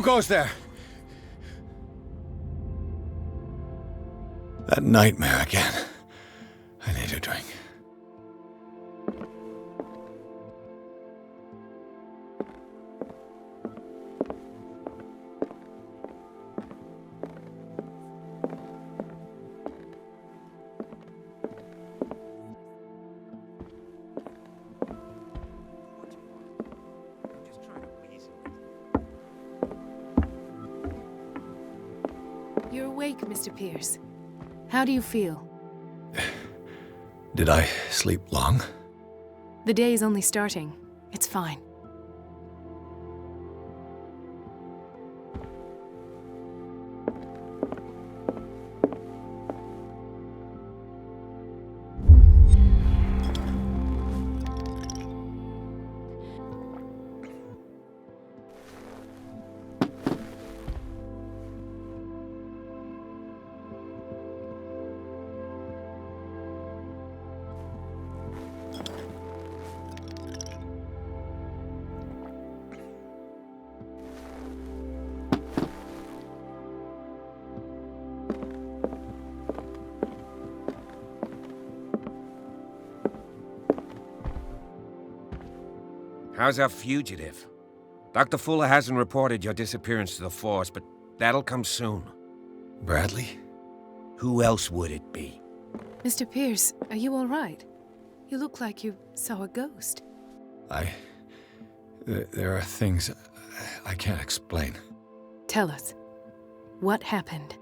goes there? That nightmare again. I need a drink. You're awake, Mr. Pierce. How do you feel? Did I sleep long? The day is only starting. It's fine. How's our fugitive? Dr. Fuller hasn't reported your disappearance to the force, but that'll come soon. Bradley? Who else would it be? Mr. Pierce, are you all right? You look like you saw a ghost. There are things I can't explain. Tell us. What happened?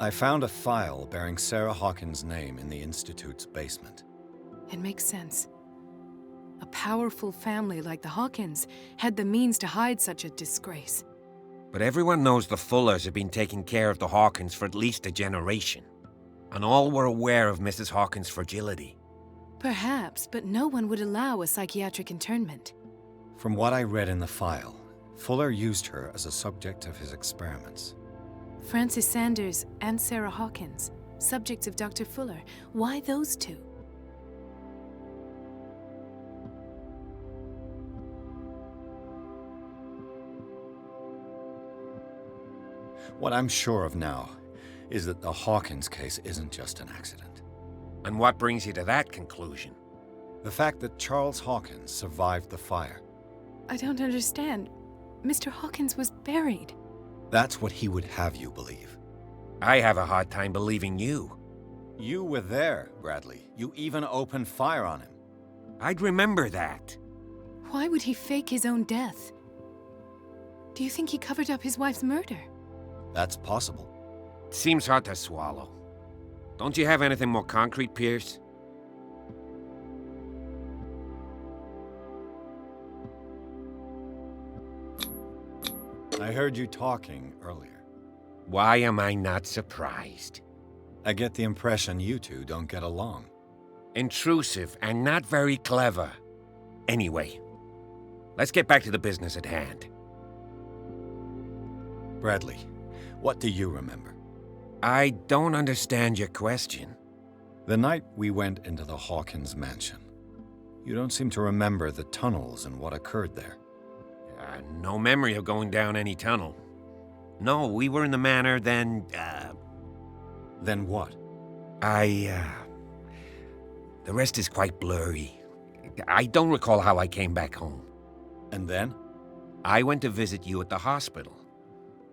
I found a file bearing Sarah Hawkins' name in the Institute's basement. It makes sense. A powerful family like the Hawkins had the means to hide such a disgrace. But everyone knows the Fullers have been taking care of the Hawkins for at least a generation. And all were aware of Mrs. Hawkins' fragility. Perhaps, but no one would allow a psychiatric internment. From what I read in the file, Fuller used her as a subject of his experiments. Francis Sanders and Sarah Hawkins, subjects of Dr. Fuller. Why those two? What I'm sure of now is that the Hawkins case isn't just an accident. And what brings you to that conclusion? The fact that Charles Hawkins survived the fire. I don't understand. Mr. Hawkins was buried. That's what he would have you believe. I have a hard time believing you. You were there, Bradley. You even opened fire on him. I'd remember that. Why would he fake his own death? Do you think he covered up his wife's murder? That's possible. Seems hard to swallow. Don't you have anything more concrete, Pierce? I heard you talking earlier. Why am I not surprised? I get the impression you two don't get along. Intrusive and not very clever. Anyway, let's get back to the business at hand. Bradley, what do you remember? I don't understand your question. The night we went into the Hawkins mansion. You don't seem to remember the tunnels and what occurred there. No memory of going down any tunnel. No, we were in the manor, then, Then what? The rest is quite blurry. I don't recall how I came back home. And then? I went to visit you at the hospital,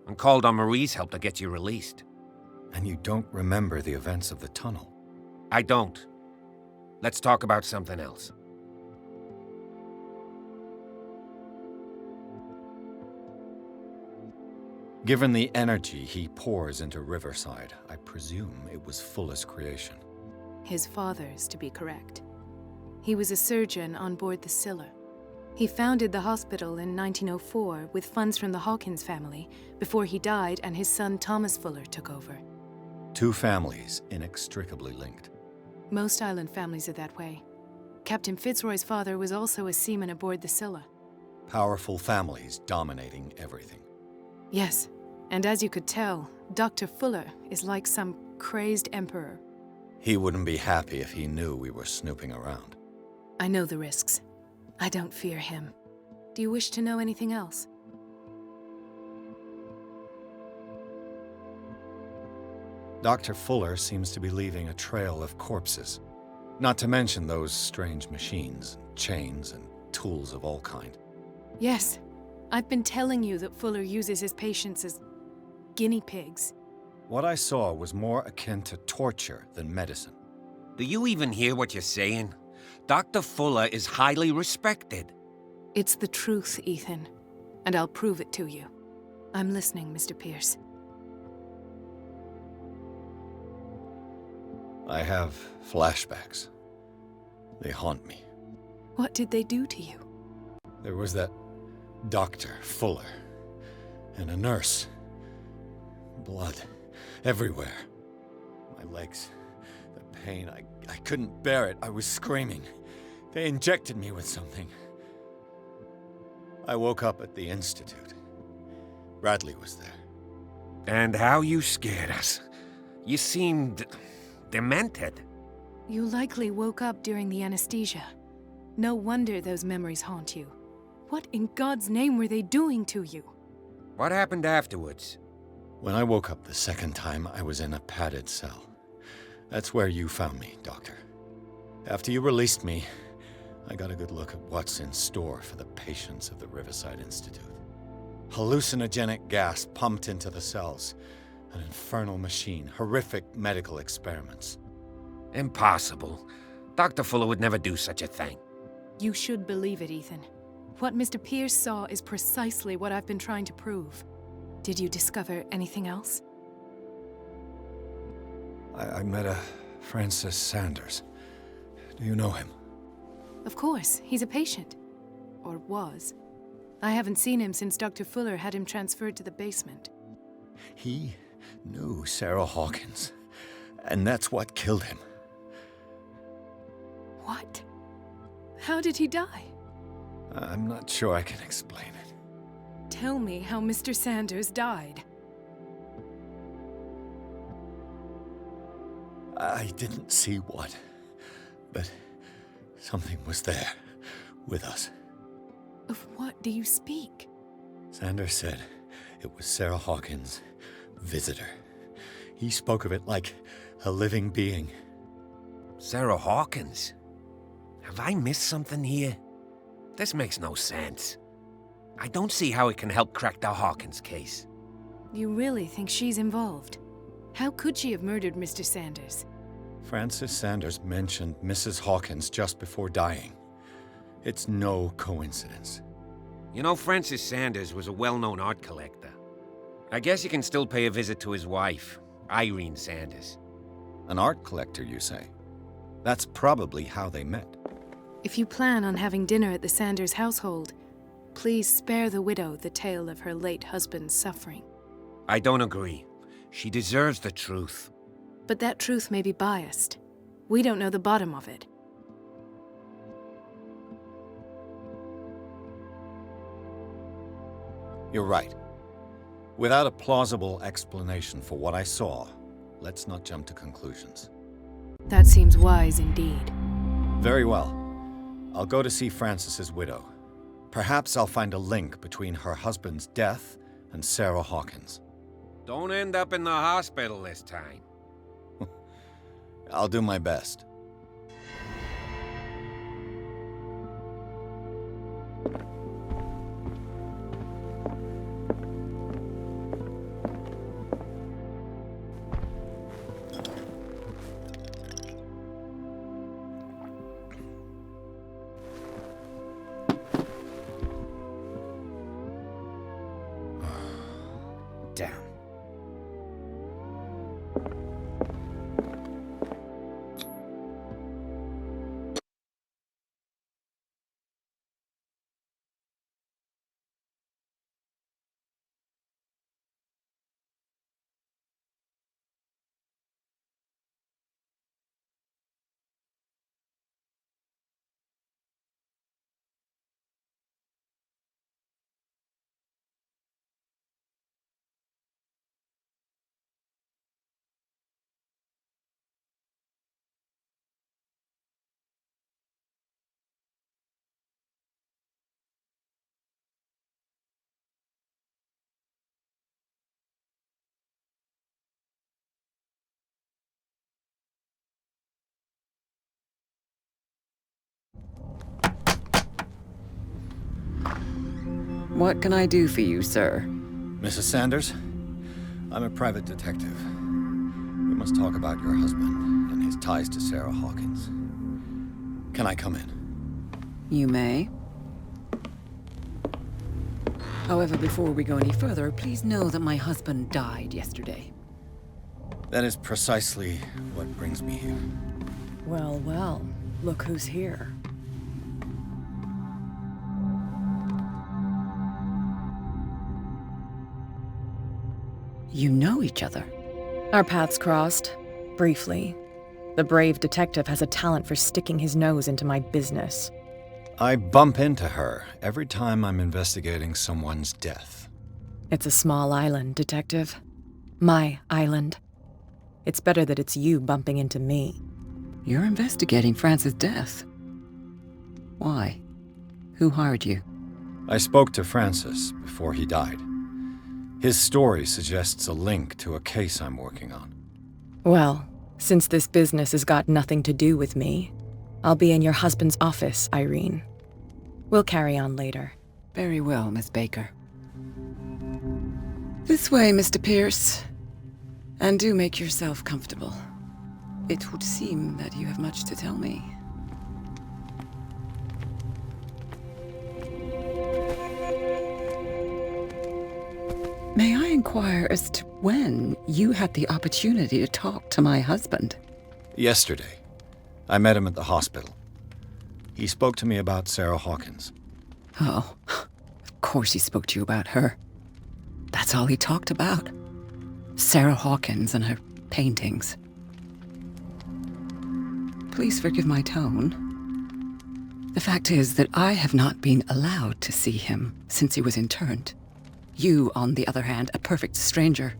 and called on Marie's help to get you released. And you don't remember the events of the tunnel? I don't. Let's talk about something else. Given the energy he pours into Riverside, I presume it was Fuller's creation. His father's, to be correct. He was a surgeon on board the Scylla. He founded the hospital in 1904 with funds from the Hawkins family before he died and his son Thomas Fuller took over. Two families inextricably linked. Most island families are that way. Captain Fitzroy's father was also a seaman aboard the Scylla. Powerful families dominating everything. Yes, And as you could tell, Dr. Fuller is like some crazed emperor. He wouldn't be happy if he knew we were snooping around. I know the risks. I don't fear him. Do you wish to know anything else? Dr. Fuller seems to be leaving a trail of corpses. Not to mention those strange machines, chains, and tools of all kind. Yes. I've been telling you that Fuller uses his patients as guinea pigs. What I saw was more akin to torture than medicine. Do you even hear what you're saying? Dr. Fuller is highly respected. It's the truth, Ethan. And I'll prove it to you. I'm listening, Mr. Pierce. I have flashbacks. They haunt me. What did they do to you? There was that Dr. Fuller and a nurse. Blood everywhere. My legs, the pain, I couldn't bear it. I was screaming. They injected me with something. I woke up at the Institute. Bradley was there. And how you scared us. You seemed demented. You likely woke up during the anesthesia. No wonder those memories haunt you. What in God's name were they doing to you? What happened afterwards? When I woke up the second time, I was in a padded cell. That's where you found me, Doctor. After you released me, I got a good look at what's in store for the patients of the Riverside Institute. Hallucinogenic gas pumped into the cells. An infernal machine. Horrific medical experiments. Impossible. Dr. Fuller would never do such a thing. You should believe it, Ethan. What Mr. Pierce saw is precisely what I've been trying to prove. Did you discover anything else? I met a Francis Sanders. Do you know him? Of course, he's a patient. Or was. I haven't seen him since Dr. Fuller had him transferred to the basement. He knew Sarah Hawkins, and that's what killed him. What? How did he die? I'm not sure I can explain it. Tell me how Mr. Sanders died. I didn't see what, but something was there, with us. Of what do you speak? Sanders said it was Sarah Hawkins' visitor. He spoke of it like a living being. Sarah Hawkins? Have I missed something here? This makes no sense. I don't see how it can help crack the Hawkins case. You really think she's involved? How could she have murdered Mr. Sanders? Francis Sanders mentioned Mrs. Hawkins just before dying. It's no coincidence. You know, Francis Sanders was a well-known art collector. I guess you can still pay a visit to his wife, Irene Sanders. An art collector, you say? That's probably how they met. If you plan on having dinner at the Sanders household, please spare the widow the tale of her late husband's suffering. I don't agree. She deserves the truth. But that truth may be biased. We don't know the bottom of it. You're right. Without a plausible explanation for what I saw, let's not jump to conclusions. That seems wise indeed. Very well. I'll go to see Francis's widow. Perhaps I'll find a link between her husband's death and Sarah Hawkins. Don't end up in the hospital this time. I'll do my best. Damn. What can I do for you, sir? Mrs. Sanders, I'm a private detective. We must talk about your husband and his ties to Sarah Hawkins. Can I come in? You may. However, before we go any further, please know that my husband died yesterday. That is precisely what brings me here. Well, well, look who's here. You know each other. Our paths crossed, briefly. The brave detective has a talent for sticking his nose into my business. I bump into her every time I'm investigating someone's death. It's a small island, Detective. My island. It's better that it's you bumping into me. You're investigating Francis' death. Why? Who hired you? I spoke to Francis before he died. His story suggests a link to a case I'm working on. Well, since this business has got nothing to do with me, I'll be in your husband's office, Irene. We'll carry on later. Very well, Miss Baker. This way, Mr. Pierce. And do make yourself comfortable. It would seem that you have much to tell me. May I inquire as to when you had the opportunity to talk to my husband? Yesterday, I met him at the hospital. He spoke to me about Sarah Hawkins. Oh, of course he spoke to you about her. That's all he talked about. Sarah Hawkins and her paintings. Please forgive my tone. The fact is that I have not been allowed to see him since he was interned. You, on the other hand, a perfect stranger,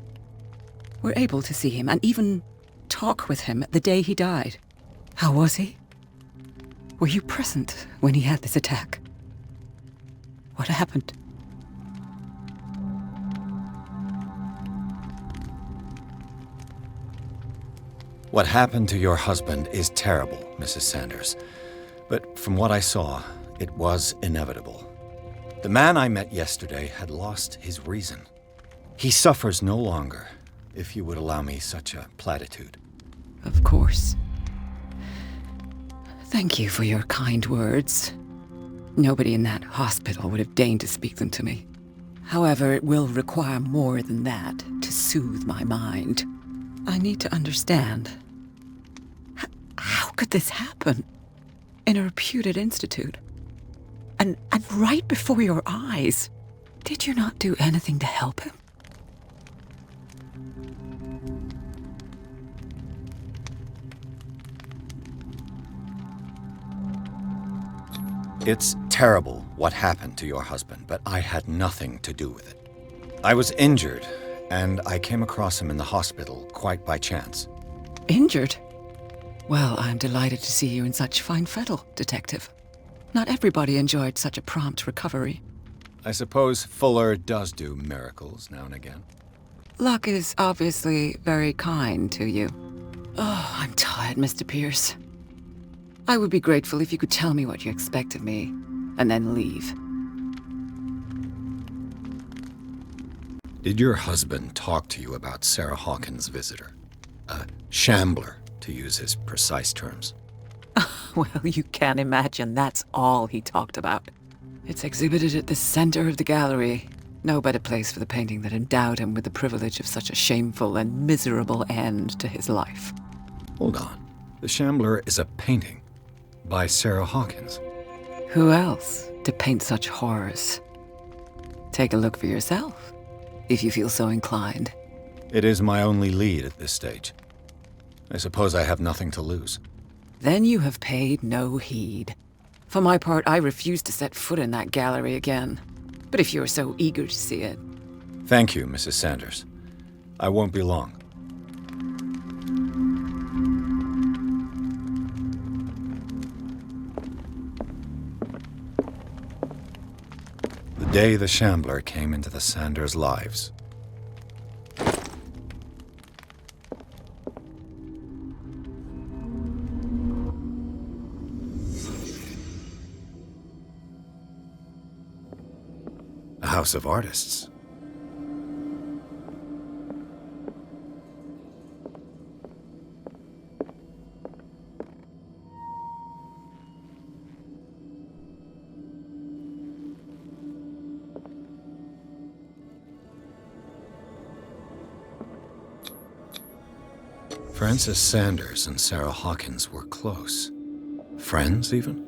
were able to see him and even talk with him the day he died. How was he? Were you present when he had this attack? What happened? What happened to your husband is terrible, Mrs. Sanders. But from what I saw, it was inevitable. The man I met yesterday had lost his reason. He suffers no longer, if you would allow me such a platitude. Of course. Thank you for your kind words. Nobody in that hospital would have deigned to speak them to me. However, it will require more than that to soothe my mind. I need to understand. How could this happen? In a reputed institute? And right before your eyes? Did you not do anything to help him? It's terrible what happened to your husband, but I had nothing to do with it. I was injured, and I came across him in the hospital quite by chance. Injured? Well, I'm delighted to see you in such fine fettle, Detective. Not everybody enjoyed such a prompt recovery. I suppose Fuller does do miracles now and again. Luck is obviously very kind to you. Oh, I'm tired, Mr. Pierce. I would be grateful if you could tell me what you expect of me, and then leave. Did your husband talk to you about Sarah Hawkins' visitor? A Shambler, to use his precise terms. Well, you can imagine that's all he talked about. It's exhibited at the center of the gallery. No better place for the painting that endowed him with the privilege of such a shameful and miserable end to his life. Hold on. The Shambler is a painting by Sarah Hawkins. Who else to paint such horrors? Take a look for yourself, if you feel so inclined. It is my only lead at this stage. I suppose I have nothing to lose. Then you have paid no heed. For my part, I refuse to set foot in that gallery again. But if you're so eager to see it... Thank you, Mrs. Sanders. I won't be long. The day the Shambler came into the Sanders' lives. house of artists. Francis Sanders and Sarah Hawkins were close. Friends, even?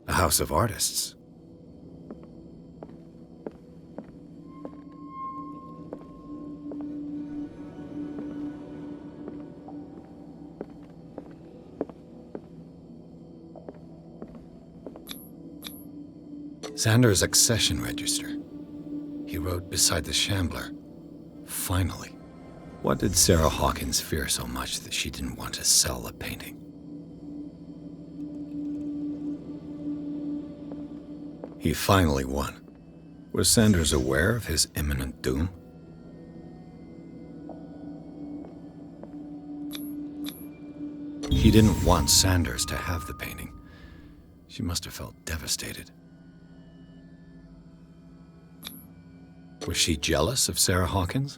A house of artists. Sanders' accession register. He wrote beside the Shambler, "Finally." What did Sarah Hawkins fear so much that she didn't want to sell the painting? He finally won. Was Sanders aware of his imminent doom? He didn't want Sanders to have the painting. She must have felt devastated. Was she jealous of Sarah Hawkins?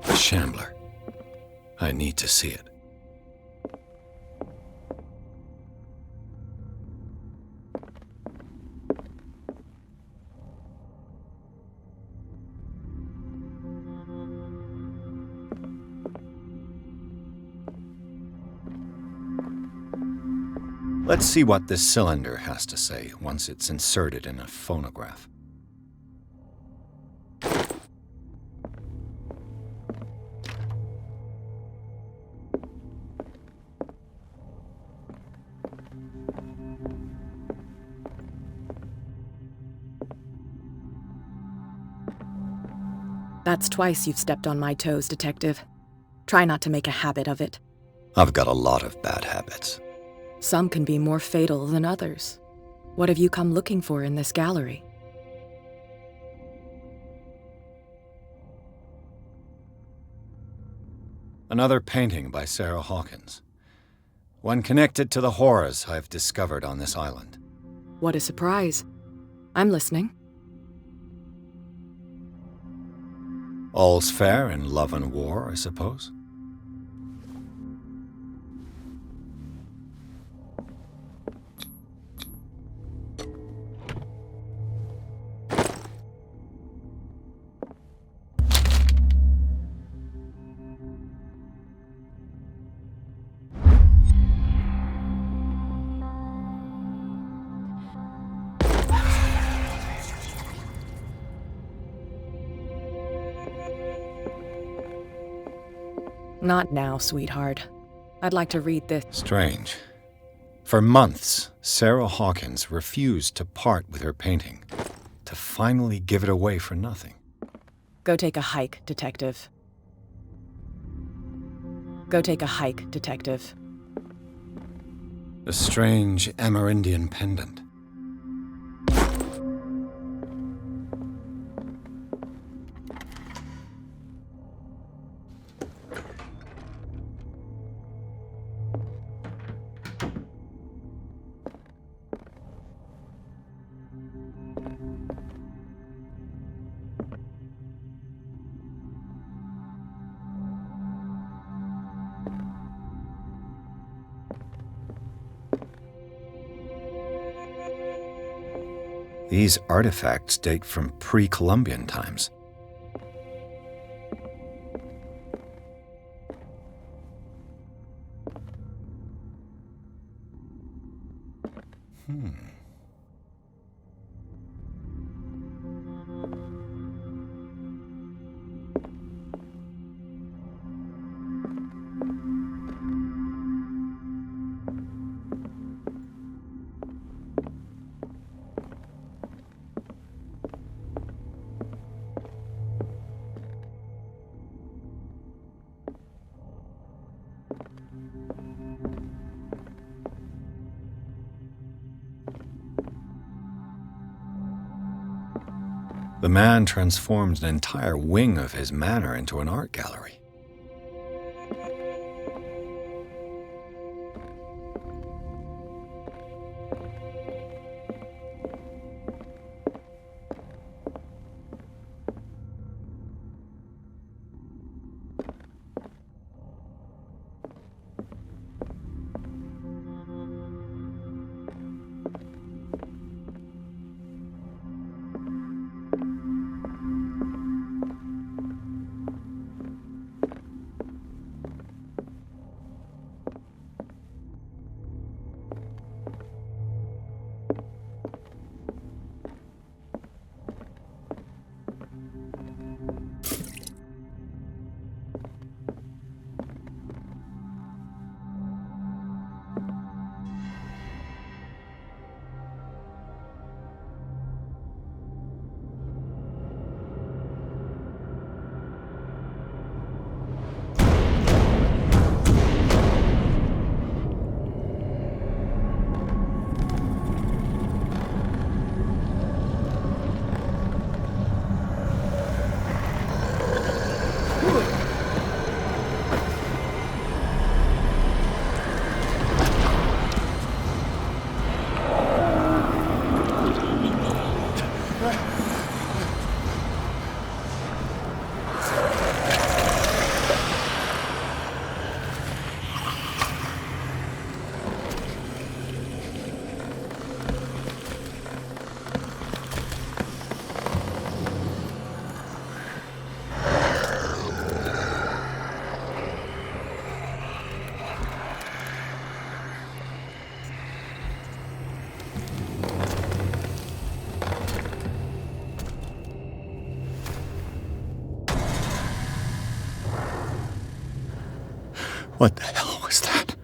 The Shambler. I need to see it. Let's see what this cylinder has to say once it's inserted in a phonograph. That's twice you've stepped on my toes, Detective. Try not to make a habit of it. I've got a lot of bad habits. Some can be more fatal than others. What have you come looking for in this gallery? Another painting by Sarah Hawkins. One connected to the horrors I've discovered on this island. What a surprise. I'm listening. All's fair in love and war, I suppose. Not now, sweetheart. I'd like to read this. Strange. For months, Sarah Hawkins refused to part with her painting, to finally give it away for nothing. Go take a hike, Detective. Go take a hike, Detective. A strange Amerindian pendant. These artifacts date from pre-Columbian times. The man transformed an entire wing of his manor into an art gallery. What the hell was that?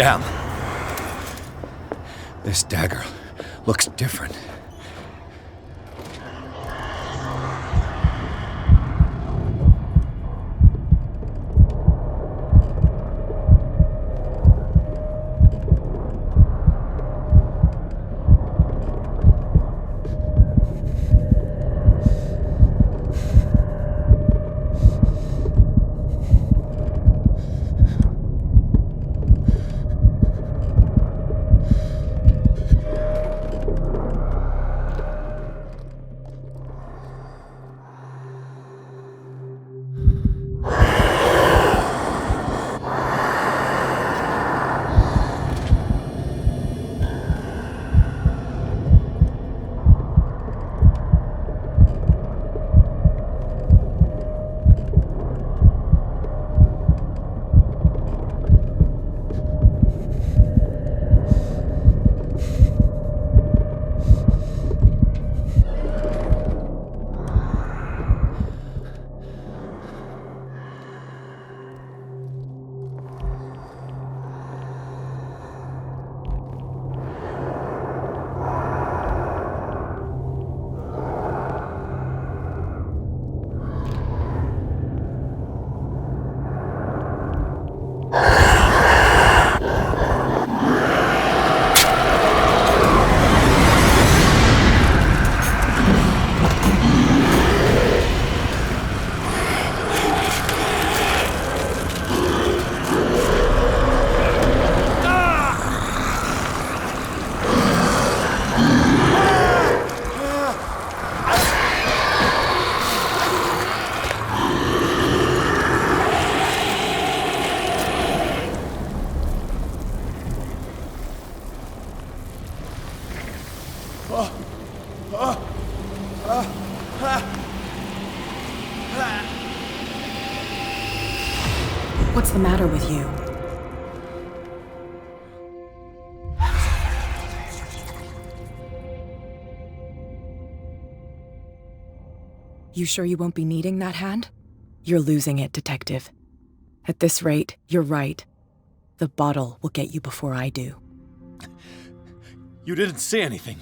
Damn. This dagger looks different. What's the matter with you? You sure you won't be needing that hand? You're losing it, Detective. At this rate, you're right. The bottle will get you before I do. You didn't see anything.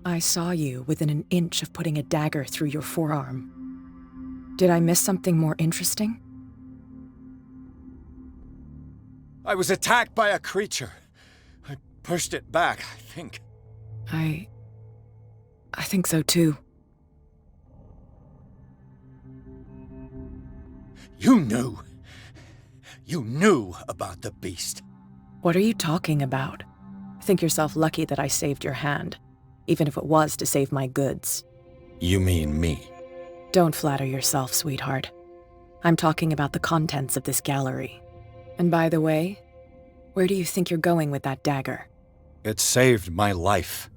I saw you within an inch of putting a dagger through your forearm. Did I miss something more interesting? I was attacked by a creature. I pushed it back, I think. I think so too. You knew. You knew about the beast. What are you talking about? Think yourself lucky that I saved your hand, even if it was to save my goods. You mean me? Don't flatter yourself, sweetheart. I'm talking about the contents of this gallery. And by the way, where do you think you're going with that dagger? It saved my life.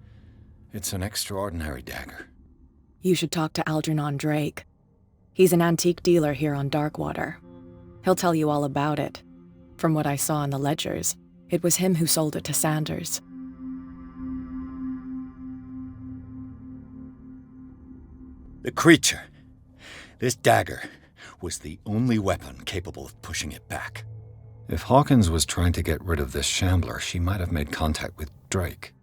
It's an extraordinary dagger. You should talk to Algernon Drake. He's an antique dealer here on Darkwater. He'll tell you all about it. From what I saw in the ledgers, it was him who sold it to Sanders. The creature. This dagger was the only weapon capable of pushing it back. If Hawkins was trying to get rid of this Shambler, she might have made contact with Drake.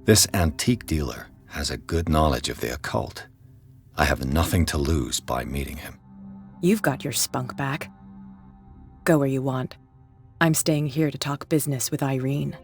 This antique dealer has a good knowledge of the occult. I have nothing to lose by meeting him. You've got your spunk back. Go where you want. I'm staying here to talk business with Irene.